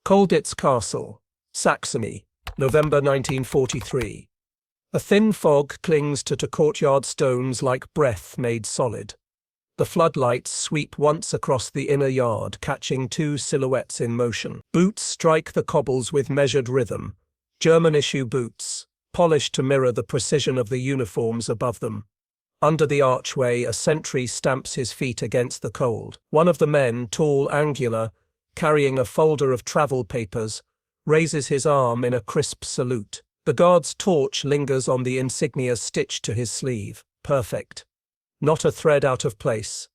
Colditz Castle, Saxony, November 1943. A thin fog clings to courtyard stones like breath made solid. The floodlights sweep once across the inner yard, catching two silhouettes in motion. Boots strike the cobbles with measured rhythm. German-issue boots, polished to mirror the precision of the uniforms above them. Under the archway, a sentry stamps his feet against the cold. One of the men, tall, angular, carrying a folder of travel papers, raises his arm in a crisp salute. The guard's torch lingers on the insignia stitched to his sleeve. Perfect. Not a thread out of place.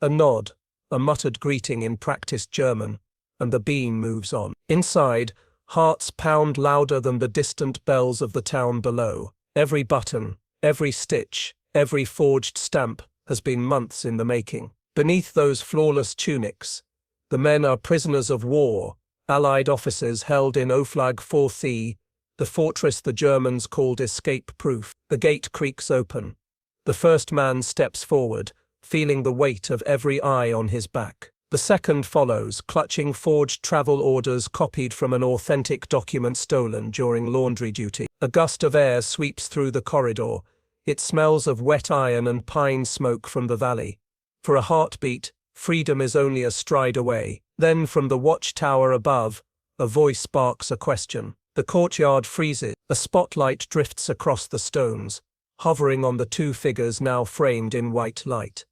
A nod, a muttered greeting in practiced German, and the beam moves on. Inside, hearts pound louder than the distant bells of the town below. Every button, every stitch, every forged stamp has been months in the making. Beneath those flawless tunics, the men are prisoners of war, Allied officers held in Oflag 4C, the fortress the Germans called escape-proof. The gate creaks open. The first man steps forward, feeling the weight of every eye on his back. The second follows, clutching forged travel orders copied from an authentic document stolen during laundry duty. A gust of air sweeps through the corridor. It smells of wet iron and pine smoke from the valley. For a heartbeat, freedom is only a stride away. Then from the watchtower above, a voice sparks a question. The courtyard freezes. A spotlight drifts across the stones, hovering on the two figures now framed in white light.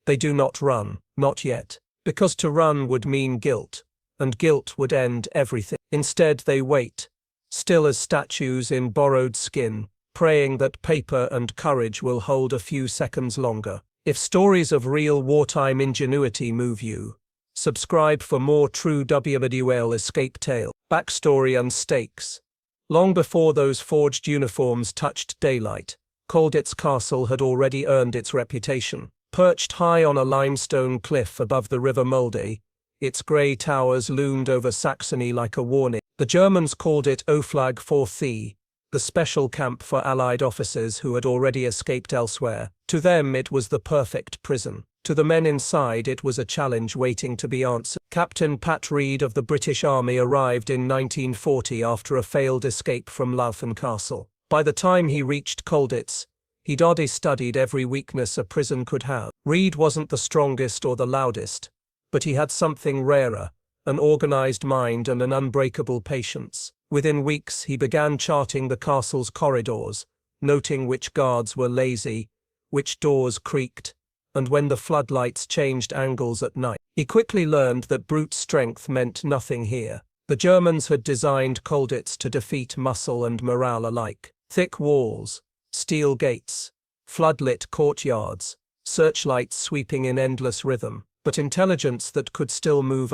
They do not run, not yet, because to run would mean guilt, and guilt would end everything. Instead they wait, still as statues in borrowed skin, praying that paper and courage will hold a few seconds longer. If stories of real wartime ingenuity move you, subscribe for more true WWII escape tale, backstory and stakes. Long before those forged uniforms touched daylight, Colditz Castle had already earned its reputation. Perched high on a limestone cliff above the River Mulde, its grey towers loomed over Saxony like a warning. The Germans called it Oflag 4C, the special camp for Allied officers who had already escaped elsewhere. To them it was the perfect prison. To the men inside it was a challenge waiting to be answered. Captain Pat Reid of the British Army arrived in 1940 after a failed escape from Laufen Castle. By the time he reached Colditz, he'd already studied every weakness a prison could have. Reid wasn't the strongest or the loudest, but he had something rarer, an organized mind and an unbreakable patience. Within weeks he began charting the castle's corridors, noting which guards were lazy, which doors creaked, and when the floodlights changed angles at night. He quickly learned that brute strength meant nothing here. The Germans had designed Colditz to defeat muscle and morale alike. Thick walls, steel gates, floodlit courtyards, searchlights sweeping in endless rhythm, but intelligence that could still move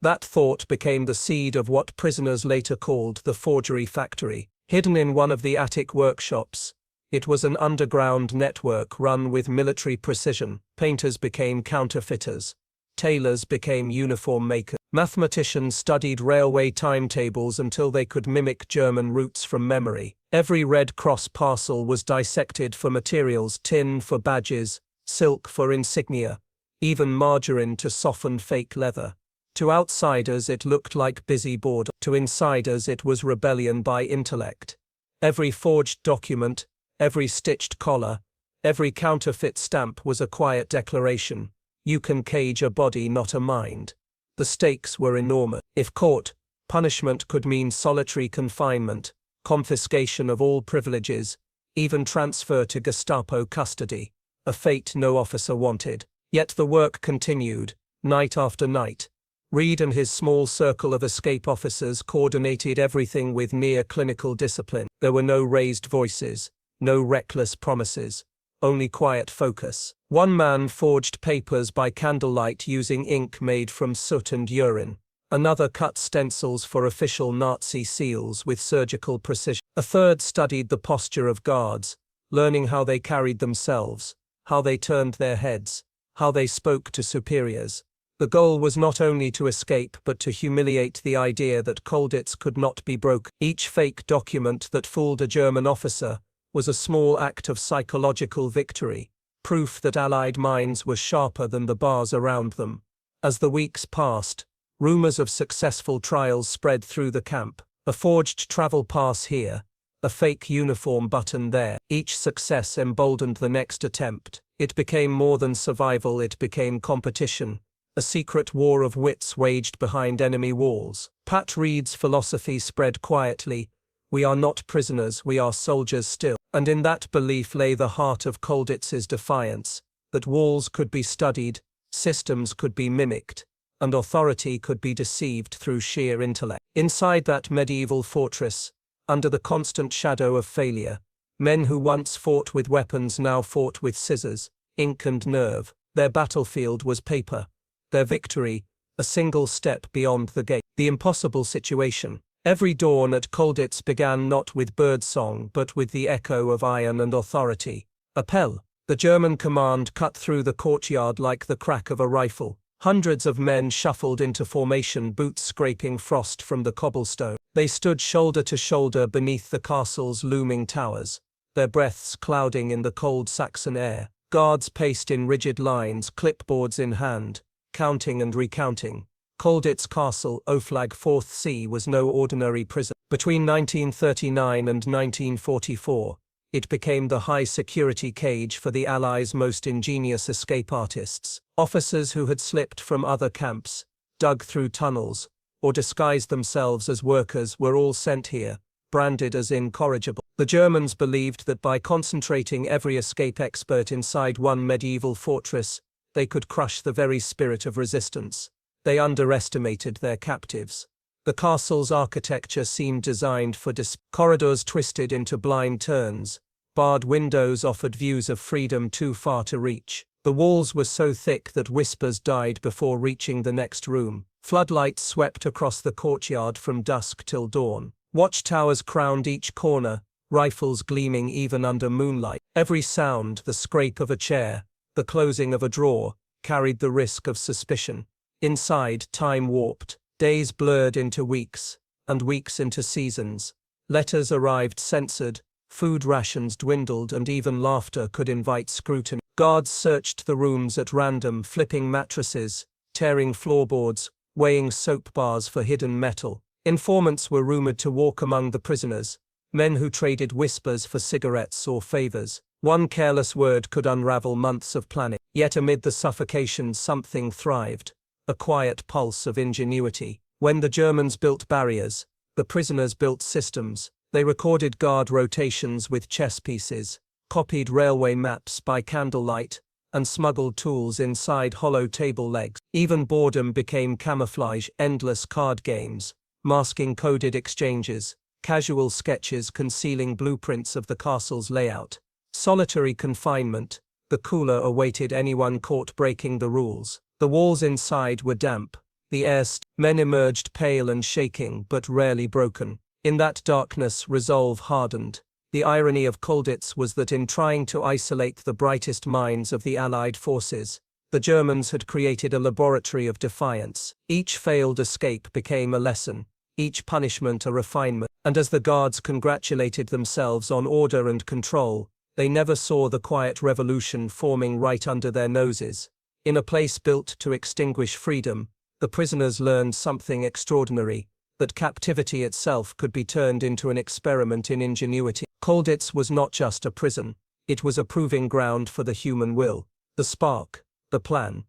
That thought became the seed of what prisoners later called the forgery factory. Hidden in one of the attic workshops, it was an underground network run with military precision. Painters became counterfeiters. Tailors became uniform makers. Mathematicians studied railway timetables until they could mimic German routes from memory. Every Red Cross parcel was dissected for materials: tin for badges, silk for insignia, even margarine to soften fake leather. To outsiders it looked like busy boredom. To insiders it was rebellion by intellect. Every forged document, every stitched collar, every counterfeit stamp was a quiet declaration: you can cage a body, not a mind. The stakes were enormous. If caught, punishment could mean solitary confinement, confiscation of all privileges, even transfer to Gestapo custody, a fate no officer wanted. Yet the work continued, night after night. Reid and his small circle of escape officers coordinated everything with near-clinical discipline. There were no raised voices, no reckless promises, only quiet focus. One man forged papers by candlelight using ink made from soot and urine. Another cut stencils for official Nazi seals with surgical precision. A third studied the posture of guards, learning how they carried themselves, how they turned their heads, how they spoke to superiors. The goal was not only to escape but to humiliate the idea that Colditz could not be broken. Each fake document that fooled a German officer was a small act of psychological victory, proof that Allied minds were sharper than the bars around them. As the weeks passed, Rumors of successful trials spread through the camp. A forged travel pass here, a fake uniform button there. Each success emboldened the next attempt. It became more than survival, it became competition. A secret war of wits waged behind enemy walls. Pat Reid's philosophy spread quietly. We are not prisoners, we are soldiers still. And in that belief lay the heart of Colditz's defiance, that walls could be studied, systems could be mimicked, and authority could be deceived through sheer intellect. Inside that medieval fortress, under the constant shadow of failure, men who once fought with weapons now fought with scissors, ink and nerve. Their battlefield was paper. Their victory, a single step beyond the gate. The impossible situation. Every dawn at Colditz began not with birdsong but with the echo of iron and authority. Appell. The German command cut through the courtyard like the crack of a rifle. Hundreds of men shuffled into formation, boots scraping frost from the cobblestone. They stood shoulder to shoulder beneath the castle's looming towers, their breaths clouding in the cold Saxon air. Guards paced in rigid lines, clipboards in hand, counting and recounting. Colditz Castle, Oflag 4th C, was no ordinary prison. Between 1939 and 1944, it became the high-security cage for the Allies' most ingenious escape artists. Officers who had slipped from other camps, dug through tunnels, or disguised themselves as workers were all sent here, branded as incorrigible. The Germans believed that by concentrating every escape expert inside one medieval fortress, they could crush the very spirit of resistance. They underestimated their captives. The castle's architecture seemed designed for corridors twisted into blind turns. Barred windows offered views of freedom too far to reach. The walls were so thick that whispers died before reaching the next room. Floodlights swept across the courtyard from dusk till dawn. Watchtowers crowned each corner, rifles gleaming even under moonlight. Every sound, the scrape of a chair, the closing of a drawer, carried the risk of suspicion. Inside, time warped. Days blurred into weeks, and weeks into seasons. Letters arrived censored, food rations dwindled, and even laughter could invite scrutiny. Guards searched the rooms at random, flipping mattresses, tearing floorboards, weighing soap bars for hidden metal. Informants were rumored to walk among the prisoners, men who traded whispers for cigarettes or favors. One careless word could unravel months of planning. Yet amid the suffocation something thrived. A quiet pulse of ingenuity. When the Germans built barriers, the prisoners built systems. They recorded guard rotations with chess pieces, copied railway maps by candlelight, and smuggled tools inside hollow table legs. Even boredom became camouflage. Endless card games, masking coded exchanges, casual sketches concealing blueprints of the castle's layout. Solitary confinement. The cooler awaited anyone caught breaking the rules. The walls inside were damp, the air men emerged pale and shaking but rarely broken. In that darkness resolve hardened. The irony of Colditz was that in trying to isolate the brightest minds of the Allied forces, the Germans had created a laboratory of defiance. Each failed escape became a lesson, each punishment a refinement, and as the guards congratulated themselves on order and control, they never saw the quiet revolution forming right under their noses. In a place built to extinguish freedom, the prisoners learned something extraordinary, that captivity itself could be turned into an experiment in ingenuity. Colditz was not just a prison, it was a proving ground for the human will. The spark, the plan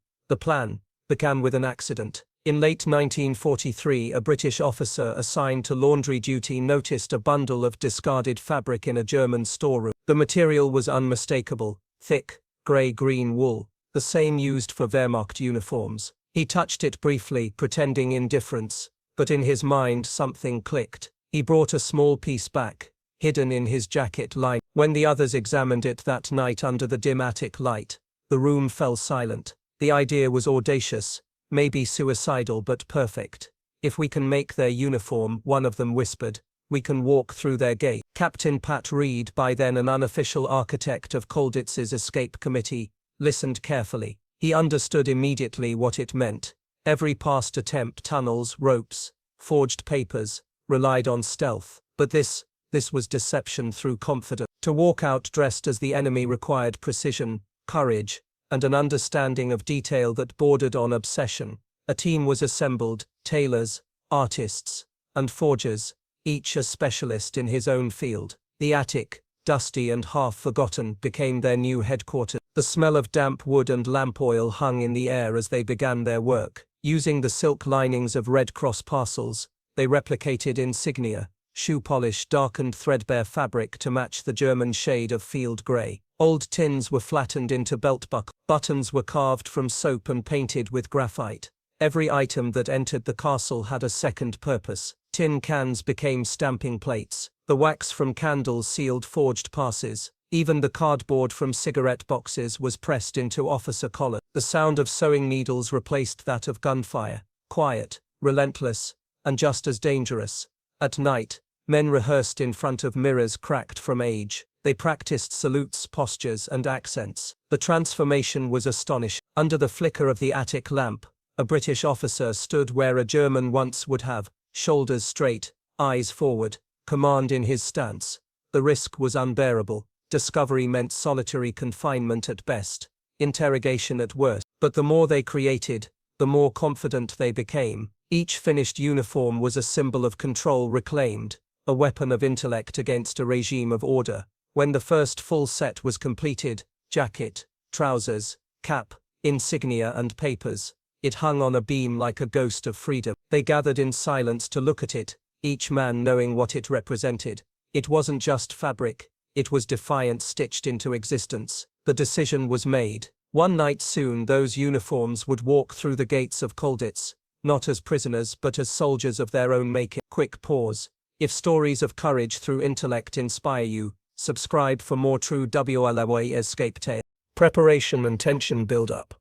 began with an accident. In late 1943, a British officer assigned to laundry duty noticed a bundle of discarded fabric in a German storeroom. The material was unmistakable, thick, grey-green wool, the same used for Wehrmacht uniforms. He touched it briefly, pretending indifference, but in his mind something clicked. He brought a small piece back, hidden in his jacket line. When the others examined it that night under the dim attic light, the room fell silent. The idea was audacious, maybe suicidal but perfect. If we can make their uniform, one of them whispered, we can walk through their gate. Captain Pat Reid, by then an unofficial architect of Colditz's escape committee, listened carefully. He understood immediately what it meant. Every past attempt, tunnels, ropes, forged papers, relied on stealth. But this was deception through confidence. To walk out dressed as the enemy required precision, courage, and an understanding of detail that bordered on obsession. A team was assembled, tailors, artists, and forgers, each a specialist in his own field. The attic, dusty and half-forgotten, became their new headquarters. The smell of damp wood and lamp oil hung in the air as they began their work. Using the silk linings of Red Cross parcels, they replicated insignia, shoe polish, darkened threadbare fabric to match the German shade of field grey. Old tins were flattened into belt buckles. Buttons were carved from soap and painted with graphite. Every item that entered the castle had a second purpose. Tin cans became stamping plates. The wax from candles sealed forged passes. Even the cardboard from cigarette boxes was pressed into officer collars. The sound of sewing needles replaced that of gunfire. Quiet, relentless, and just as dangerous. At night, men rehearsed in front of mirrors cracked from age. They practiced salutes, postures, and accents. The transformation was astonishing. Under the flicker of the attic lamp, a British officer stood where a German once would have, shoulders straight, eyes forward, command in his stance. The risk was unbearable. Discovery meant solitary confinement at best, interrogation at worst. But the more they created, the more confident they became. Each finished uniform was a symbol of control reclaimed, a weapon of intellect against a regime of order. When the first full set was completed, jacket, trousers, cap, insignia and papers, it hung on a beam like a ghost of freedom. They gathered in silence to look at it, each man knowing what it represented. It wasn't just fabric, it was defiance stitched into existence. The decision was made. One night soon those uniforms would walk through the gates of Colditz, not as prisoners but as soldiers of their own making. Quick pause. If stories of courage through intellect inspire you, subscribe for more true WWII escape tales. Preparation and tension build up.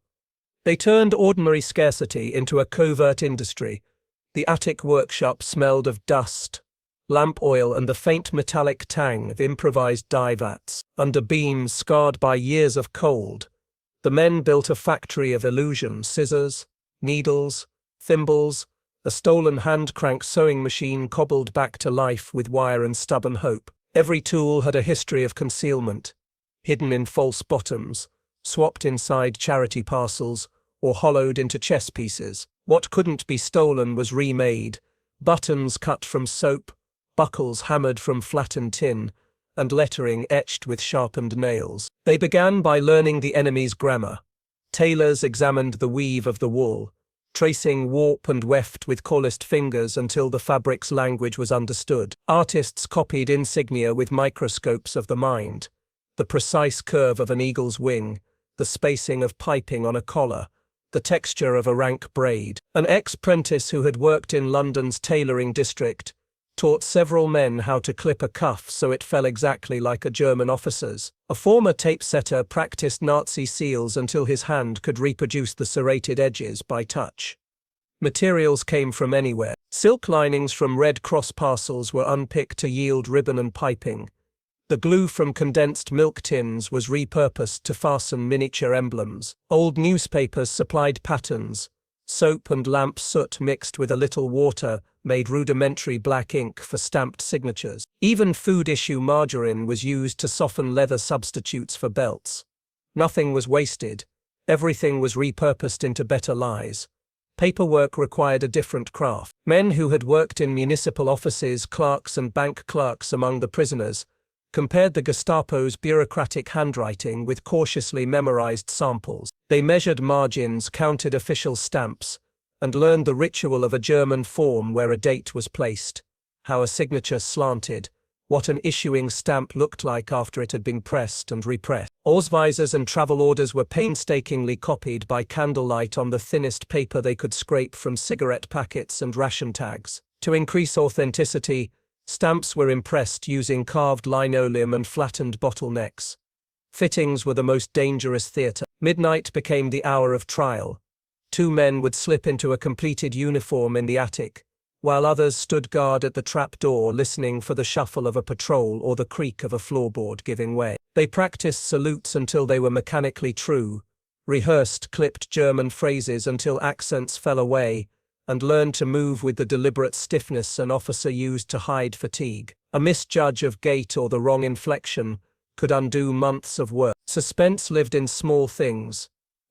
They turned ordinary scarcity into a covert industry. The attic workshop smelled of dust, lamp oil and the faint metallic tang of improvised dye vats. Under beams scarred by years of cold, the men built a factory of illusion: scissors, needles, thimbles, a stolen hand-crank sewing machine cobbled back to life with wire and stubborn hope. Every tool had a history of concealment, hidden in false bottoms, swapped inside charity parcels, or hollowed into chess pieces. What couldn't be stolen was remade: buttons cut from soap, buckles hammered from flattened tin, and lettering etched with sharpened nails. They began by learning the enemy's grammar. Tailors examined the weave of the wool, tracing warp and weft with calloused fingers until the fabric's language was understood. Artists copied insignia with microscopes of the mind: the precise curve of an eagle's wing, the spacing of piping on a collar, the texture of a rank braid. An ex-prentice who had worked in London's tailoring district taught several men how to clip a cuff so it fell exactly like a German officer's. A former tape-setter practiced Nazi seals until his hand could reproduce the serrated edges by touch. Materials came from anywhere. Silk linings from Red Cross parcels were unpicked to yield ribbon and piping. The glue from condensed milk tins was repurposed to fasten miniature emblems. Old newspapers supplied patterns. Soap and lamp soot mixed with a little water made rudimentary black ink for stamped signatures. Even food issue margarine was used to soften leather substitutes for belts. Nothing was wasted. Everything was repurposed into better lies. Paperwork required a different craft. Men who had worked in municipal offices, clerks and bank clerks among the prisoners, compared the Gestapo's bureaucratic handwriting with cautiously memorized samples. They measured margins, counted official stamps, and learned the ritual of a German form where a date was placed, how a signature slanted, what an issuing stamp looked like after it had been pressed and repressed. Ausweisers and travel orders were painstakingly copied by candlelight on the thinnest paper they could scrape from cigarette packets and ration tags. To increase authenticity, stamps were impressed using carved linoleum and flattened bottlenecks. Fittings were the most dangerous theatre. Midnight became the hour of trial. 2 men would slip into a completed uniform in the attic, while others stood guard at the trap door listening for the shuffle of a patrol or the creak of a floorboard giving way. They practiced salutes until they were mechanically true, rehearsed clipped German phrases until accents fell away, and learned to move with the deliberate stiffness an officer used to hide fatigue. A misjudge of gait or the wrong inflection could undo months of work. Suspense lived in small things: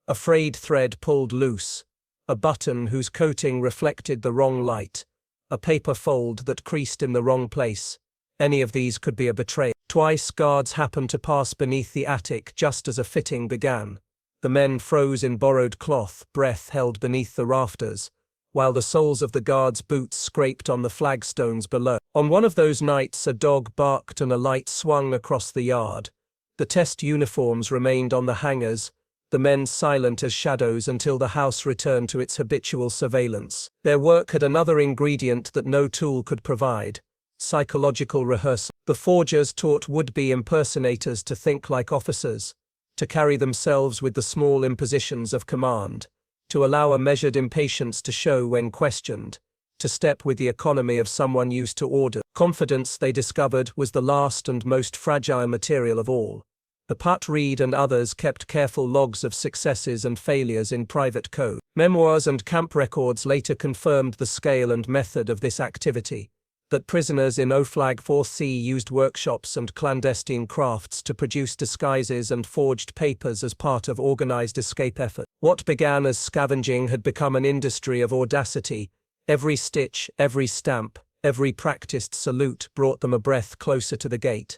a frayed thread pulled loose, a button whose coating reflected the wrong light, a paper fold that creased in the wrong place. Any of these could be a betrayal. Twice guards happened to pass beneath the attic just as a fitting began. The men froze in borrowed cloth, breath held beneath the rafters, while the soles of the guards' boots scraped on the flagstones below. On one of those nights a dog barked and a light swung across the yard. The test uniforms remained on the hangers, the men silent as shadows until the house returned to its habitual surveillance. Their work had another ingredient that no tool could provide: psychological rehearsal. The forgers taught would-be impersonators to think like officers, to carry themselves with the small impositions of command, to allow a measured impatience to show when questioned, to step with the economy of someone used to order. Confidence, they discovered, was the last and most fragile material of all. The Pat Reid and others kept careful logs of successes and failures in private code. Memoirs and camp records later confirmed the scale and method of this activity, that prisoners in Oflag 4C used workshops and clandestine crafts to produce disguises and forged papers as part of organized escape effort. What began as scavenging had become an industry of audacity. Every stitch, every stamp, every practiced salute brought them a breath closer to the gate.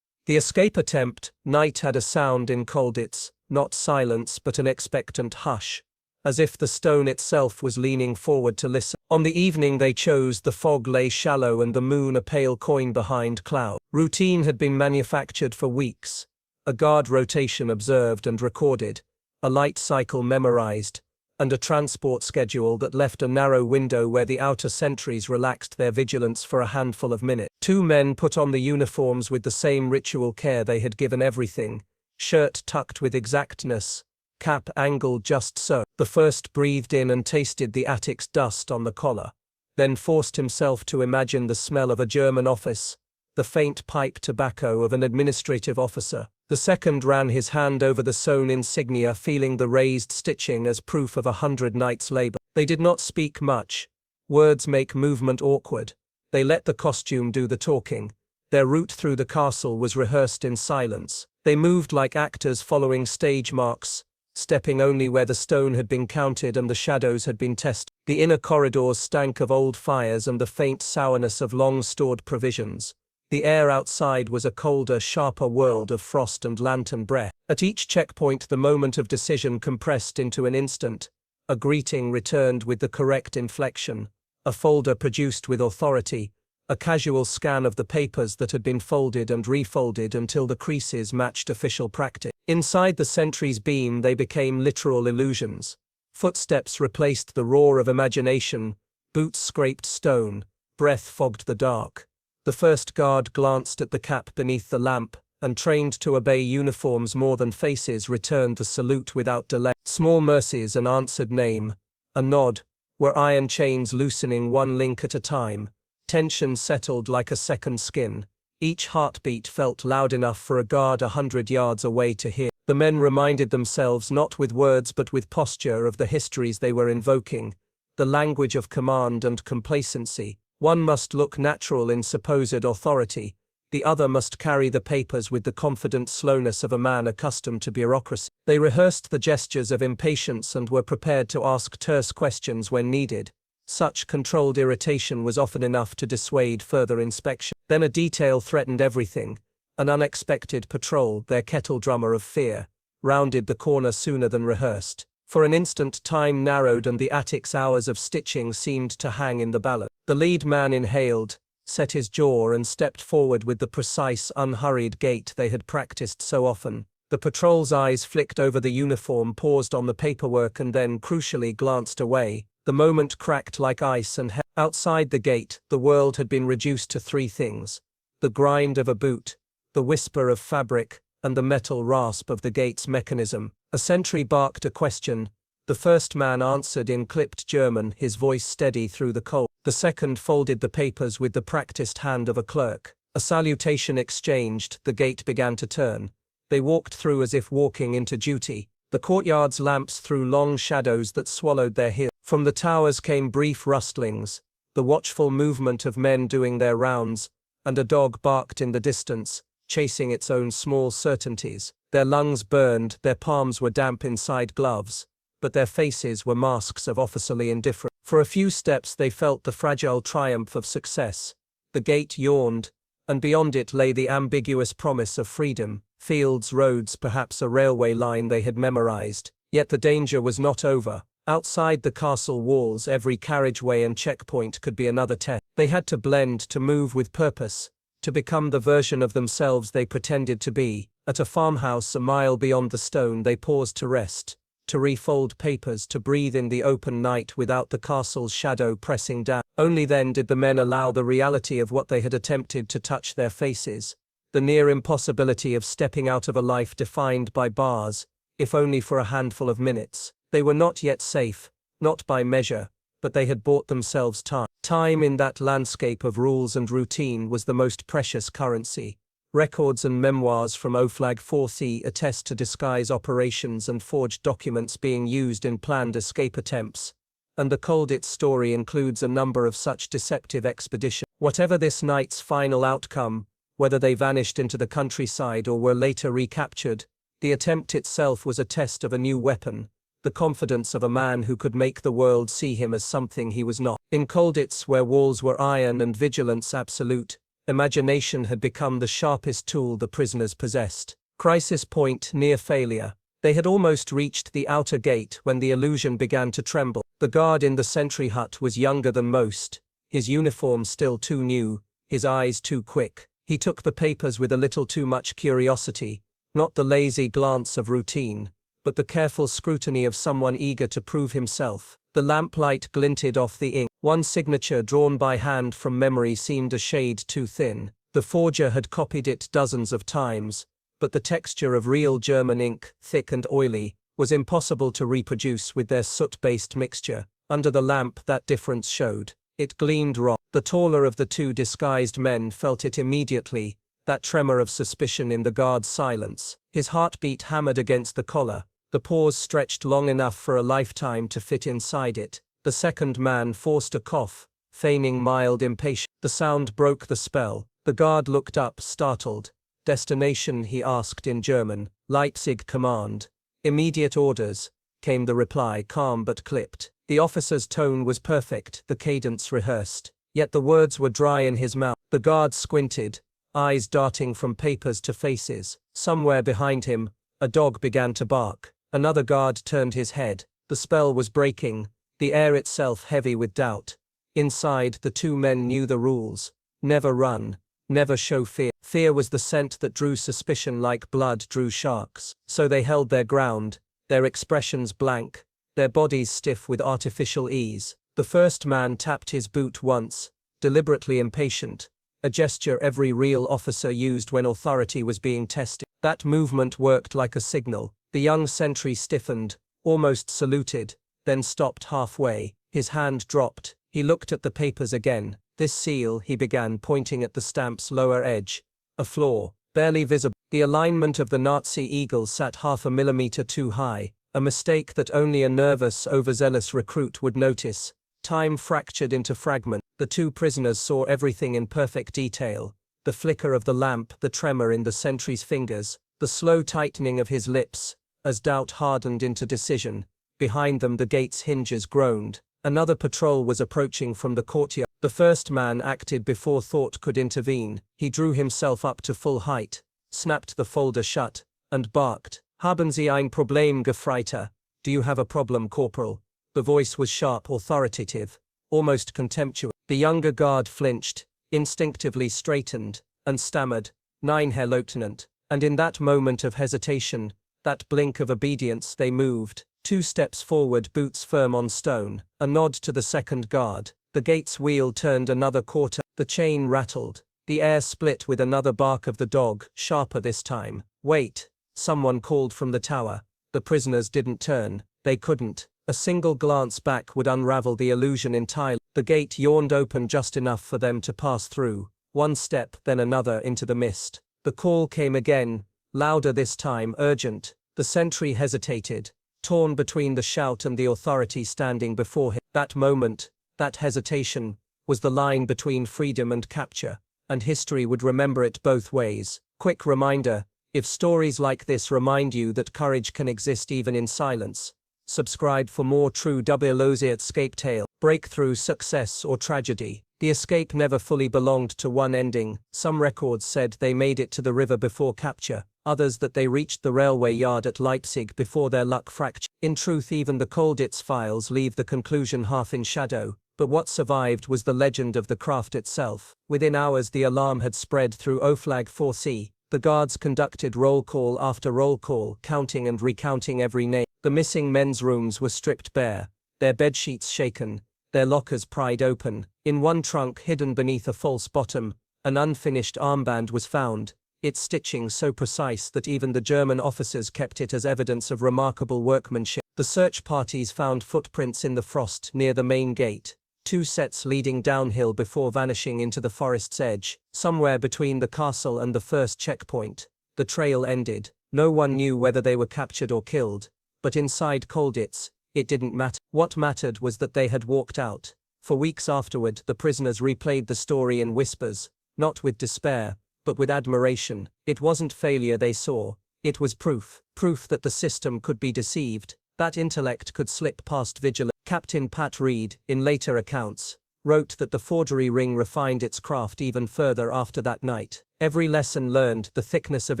The escape attempt, night had a sound in Colditz, not silence but an expectant hush, as if the stone itself was leaning forward to listen. On the evening they chose, the fog lay shallow and the moon a pale coin behind cloud. Routine had been manufactured for weeks, a guard rotation observed and recorded, a light cycle memorized, and a transport schedule that left a narrow window where the outer sentries relaxed their vigilance for a handful of minutes. 2 men put on the uniforms with the same ritual care they had given everything, shirt tucked with exactness, cap angled just so. The first breathed in and tasted the attic's dust on the collar, then forced himself to imagine the smell of a German office, the faint pipe tobacco of an administrative officer. The second ran his hand over the sewn insignia, feeling the raised stitching as proof of 100 nights' labor. They did not speak much. Words make movement awkward. They let the costume do the talking. Their route through the castle was rehearsed in silence. They moved like actors following stage marks, stepping only where the stone had been counted and the shadows had been tested. The inner corridors stank of old fires and the faint sourness of long-stored provisions. The air outside was a colder, sharper world of frost and lantern breath. At each checkpoint the moment of decision compressed into an instant. A greeting returned with the correct inflection, a folder produced with authority, a casual scan of the papers that had been folded and refolded until the creases matched official practice. Inside the sentry's beam they became literal illusions. Footsteps replaced the roar of imagination, boots scraped stone, breath fogged the dark. The first guard glanced at the cap beneath the lamp, and trained to obey uniforms more than faces returned the salute without delay. Small mercies, an answered name, a nod, were iron chains loosening one link at a time. Tension settled like a second skin. Each heartbeat felt loud enough for a guard 100 yards away to hear. The men reminded themselves not with words but with posture of the histories they were invoking, the language of command and complacency. One must look natural in supposed authority, the other must carry the papers with the confident slowness of a man accustomed to bureaucracy. They rehearsed the gestures of impatience and were prepared to ask terse questions when needed. Such controlled irritation was often enough to dissuade further inspection. Then a detail threatened everything. An unexpected patrol, their kettle drummer of fear, rounded the corner sooner than rehearsed. For an instant time narrowed and the attic's hours of stitching seemed to hang in the balance. The lead man inhaled, set his jaw and stepped forward with the precise, unhurried gait they had practiced so often. The patrol's eyes flicked over the uniform, paused on the paperwork and then, crucially, glanced away. The moment cracked like ice and outside the gate, the world had been reduced to 3 things: the grind of a boot, the whisper of fabric, and the metal rasp of the gate's mechanism. A sentry barked a question. The first man answered in clipped German, his voice steady through the cold. The second folded the papers with the practiced hand of a clerk. A salutation exchanged, the gate began to turn. They walked through as if walking into duty. The courtyard's lamps threw long shadows that swallowed their heels. From the towers came brief rustlings, the watchful movement of men doing their rounds, and a dog barked in the distance, chasing its own small certainties. Their lungs burned, their palms were damp inside gloves. but their faces were masks of officerly indifference. For a few steps they felt the fragile triumph of success. The gate yawned, and beyond it lay the ambiguous promise of freedom. Fields, roads, perhaps a railway line they had memorized. Yet the danger was not over. Outside the castle walls, every carriageway and checkpoint could be another test. They had to blend, to move with purpose, to become the version of themselves they pretended to be. At a farmhouse a mile beyond the stone they paused to rest, to refold papers, to breathe in the open night without the castle's shadow pressing down. Only then did the men allow the reality of what they had attempted to touch their faces, the near impossibility of stepping out of a life defined by bars, if only for a handful of minutes. They were not yet safe, not by measure, but they had bought themselves time. Time in that landscape of rules and routine was the most precious currency. Records and memoirs from OFLAG 4C attest to disguise operations and forged documents being used in planned escape attempts, and the Colditz story includes a number of such deceptive expeditions. Whatever this night's final outcome, whether they vanished into the countryside or were later recaptured, the attempt itself was a test of a new weapon, the confidence of a man who could make the world see him as something he was not. In Colditz, where walls were iron and vigilance absolute, imagination had become the sharpest tool the prisoners possessed. Crisis point near failure. They had almost reached the outer gate when the illusion began to tremble. The guard in the sentry hut was younger than most, his uniform still too new, his eyes too quick. He took the papers with a little too much curiosity, not the lazy glance of routine, but the careful scrutiny of someone eager to prove himself. The lamplight glinted off the ink. One signature drawn by hand from memory seemed a shade too thin. The forger had copied it dozens of times, but the texture of real German ink, thick and oily, was impossible to reproduce with their soot-based mixture. Under the lamp that difference showed. It gleamed raw. The taller of the two disguised men felt it immediately, that tremor of suspicion in the guard's silence. His heartbeat hammered against the collar. The pause stretched long enough for a lifetime to fit inside it. The second man forced a cough, feigning mild impatience. The sound broke the spell. The guard looked up, startled. "Destination?" he asked in German. "Leipzig, command." "Immediate orders," came the reply, calm but clipped. The officer's tone was perfect, the cadence rehearsed. Yet the words were dry in his mouth. The guard squinted, eyes darting from papers to faces. Somewhere behind him, a dog began to bark. Another guard turned his head. The spell was breaking, the air itself heavy with doubt. Inside, the two men knew the rules. Never run, never show fear. Fear was the scent that drew suspicion like blood drew sharks. So they held their ground, their expressions blank, their bodies stiff with artificial ease. The first man tapped his boot once, deliberately impatient, a gesture every real officer used when authority was being tested. That movement worked like a signal. The young sentry stiffened, almost saluted, then stopped halfway. His hand dropped. He looked at the papers again. "This seal," he began, pointing at the stamp's lower edge. A flaw, barely visible. The alignment of the Nazi eagle sat half a millimeter too high, a mistake that only a nervous, overzealous recruit would notice. Time fractured into fragments. The two prisoners saw everything in perfect detail. The flicker of the lamp, the tremor in the sentry's fingers, the slow tightening of his lips, as doubt hardened into decision. Behind them the gate's hinges groaned. Another patrol was approaching from the courtyard. The first man acted before thought could intervene. He drew himself up to full height, snapped the folder shut, and barked. "Haben Sie ein Problem, Gefreiter?" "Do you have a problem, Corporal?" The voice was sharp, authoritative, almost contemptuous. The younger guard flinched, instinctively straightened, and stammered, "Nein, Herr Lieutenant." And in that moment of hesitation, that blink of obedience, they moved. 2 steps forward, boots firm on stone. A nod to the second guard. The gate's wheel turned another quarter. The chain rattled. The air split with another bark of the dog, sharper this time. "Wait," someone called from the tower. The prisoners didn't turn. They couldn't. A single glance back would unravel the illusion entirely. The gate yawned open just enough for them to pass through. One step, then another into the mist. The call came again, louder this time, urgent. The sentry hesitated, torn between the shout and the authority standing before him. That moment, that hesitation, was the line between freedom and capture, and history would remember it both ways. Quick reminder, if stories like this remind you that courage can exist even in silence, Subscribe for more true WWII escape tale, breakthrough, success or tragedy. The escape never fully belonged to one ending. Some records said they made it to the river before capture, others that they reached the railway yard at Leipzig before their luck fractured. In truth, even the Colditz files leave the conclusion half in shadow, but what survived was the legend of the craft itself. Within hours the alarm had spread through Oflag 4C. The guards conducted roll call after roll call, counting and recounting every name. The missing men's rooms were stripped bare, their bedsheets shaken, their lockers pried open. In one trunk hidden beneath a false bottom, an unfinished armband was found, its stitching so precise that even the German officers kept it as evidence of remarkable workmanship. The search parties found footprints in the frost near the main gate, 2 sets leading downhill before vanishing into the forest's edge. Somewhere between the castle and the first checkpoint, the trail ended. No one knew whether they were captured or killed, but inside Colditz, it didn't matter. What mattered was that they had walked out. For weeks afterward, the prisoners replayed the story in whispers, not with despair, but with admiration. It wasn't failure they saw, it was proof that the system could be deceived, that intellect could slip past vigilance. Captain Pat Reid, in later accounts, wrote that the forgery ring refined its craft even further after that night. Every lesson learned, the thickness of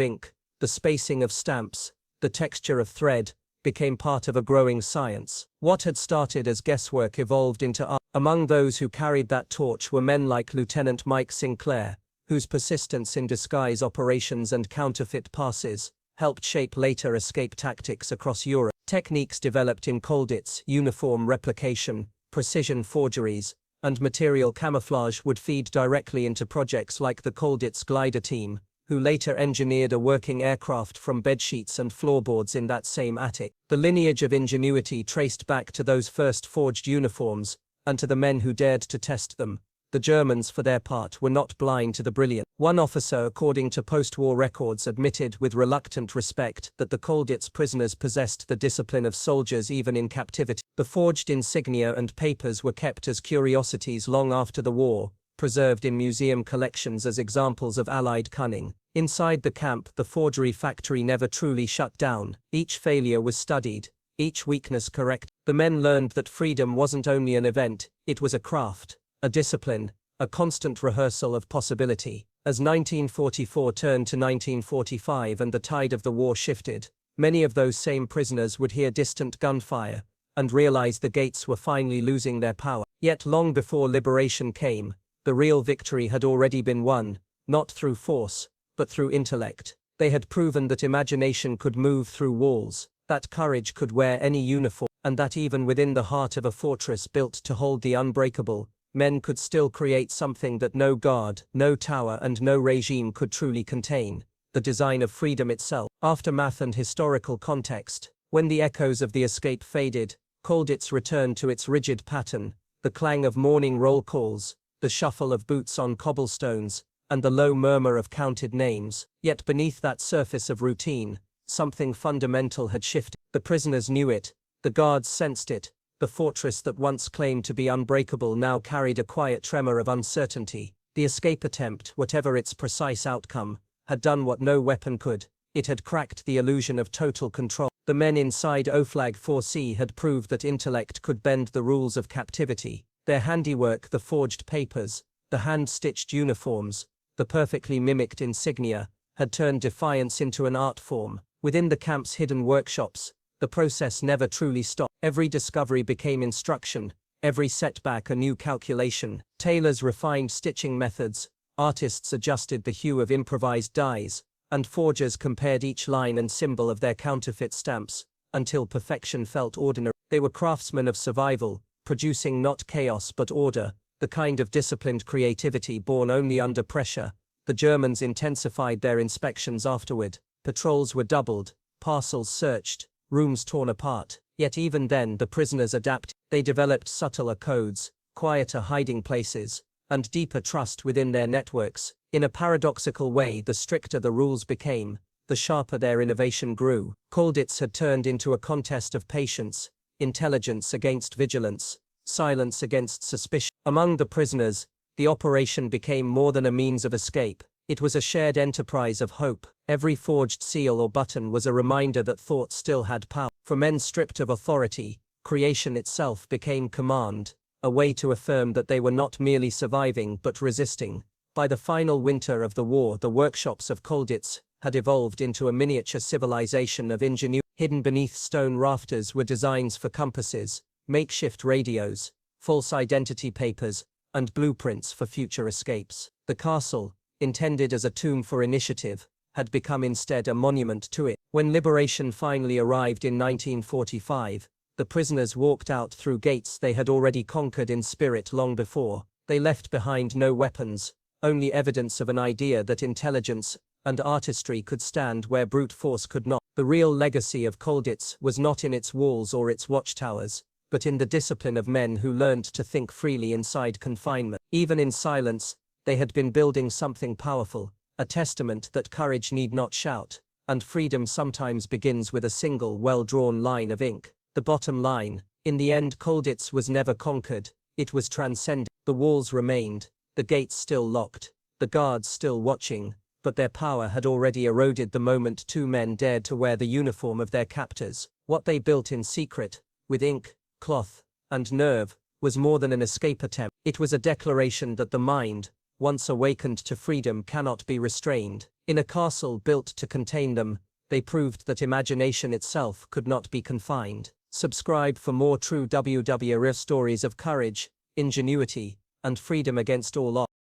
ink, the spacing of stamps, the texture of thread, became part of a growing science. What had started as guesswork evolved into art. Among those who carried that torch were men like Lieutenant Mike Sinclair, whose persistence in disguise operations and counterfeit passes helped shape later escape tactics across Europe. Techniques developed in Colditz, uniform replication, precision forgeries, and material camouflage would feed directly into projects like the Colditz glider team, who later engineered a working aircraft from bedsheets and floorboards in that same attic. The lineage of ingenuity traced back to those first forged uniforms, and to the men who dared to test them. The Germans, for their part, were not blind to the brilliance. One officer, according to post-war records, admitted with reluctant respect that the Colditz prisoners possessed the discipline of soldiers even in captivity. The forged insignia and papers were kept as curiosities long after the war, preserved in museum collections as examples of Allied cunning. Inside the camp, the forgery factory never truly shut down. Each failure was studied, each weakness corrected. The men learned that freedom wasn't only an event, it was a craft, a discipline, a constant rehearsal of possibility. As 1944 turned to 1945 and the tide of the war shifted, many of those same prisoners would hear distant gunfire and realize the gates were finally losing their power. Yet long before liberation came, the real victory had already been won, not through force, but through intellect. They had proven that imagination could move through walls, that courage could wear any uniform, and that even within the heart of a fortress built to hold the unbreakable, men could still create something that no guard, no tower and no regime could truly contain, the design of freedom itself. Aftermath and historical context. When the echoes of the escape faded, Colditz returned to its rigid pattern, the clang of morning roll calls, the shuffle of boots on cobblestones, and the low murmur of counted names. Yet beneath that surface of routine, something fundamental had shifted. The prisoners knew it, the guards sensed it. The fortress that once claimed to be unbreakable now carried a quiet tremor of uncertainty. The escape attempt, whatever its precise outcome, had done what no weapon could. It had cracked the illusion of total control. The men inside Oflag 4C had proved that intellect could bend the rules of captivity. Their handiwork, the forged papers, the hand-stitched uniforms, the perfectly mimicked insignia, had turned defiance into an art form. Within the camp's hidden workshops, the process never truly stopped. Every discovery became instruction, every setback a new calculation. Tailors refined stitching methods, artists adjusted the hue of improvised dyes, and forgers compared each line and symbol of their counterfeit stamps, until perfection felt ordinary. They were craftsmen of survival, producing not chaos but order, the kind of disciplined creativity born only under pressure. The Germans intensified their inspections afterward. Patrols were doubled, parcels searched, rooms torn apart. Yet even then the prisoners adapted. They developed subtler codes, quieter hiding places, and deeper trust within their networks. In a paradoxical way, the stricter the rules became, the sharper their innovation grew. Colditz had turned into a contest of patience, intelligence against vigilance, silence against suspicion. Among the prisoners, the operation became more than a means of escape. It was a shared enterprise of hope. Every forged seal or button was a reminder that thought still had power. For men stripped of authority, creation itself became command, a way to affirm that they were not merely surviving but resisting. By the final winter of the war, the workshops of Colditz had evolved into a miniature civilization of ingenuity. Hidden beneath stone rafters were designs for compasses, makeshift radios, false identity papers, and blueprints for future escapes. The castle, intended as a tomb for initiative, had become instead a monument to it. When liberation finally arrived in 1945, the prisoners walked out through gates they had already conquered in spirit long before. They left behind no weapons, only evidence of an idea that intelligence and artistry could stand where brute force could not. The real legacy of Colditz was not in its walls or its watchtowers, but in the discipline of men who learned to think freely inside confinement. Even in silence, they had been building something powerful, a testament that courage need not shout, and freedom sometimes begins with a single well-drawn line of ink. The bottom line: in the end, Colditz was never conquered, it was transcended. The walls remained, the gates still locked, the guards still watching, but their power had already eroded the moment two men dared to wear the uniform of their captors. What they built in secret, with ink, cloth, and nerve, was more than an escape attempt. It was a declaration that the mind, once awakened to freedom, cannot be restrained. In a castle built to contain them, they proved that imagination itself could not be confined. Subscribe for more true WWII stories of courage, ingenuity, and freedom against all odds.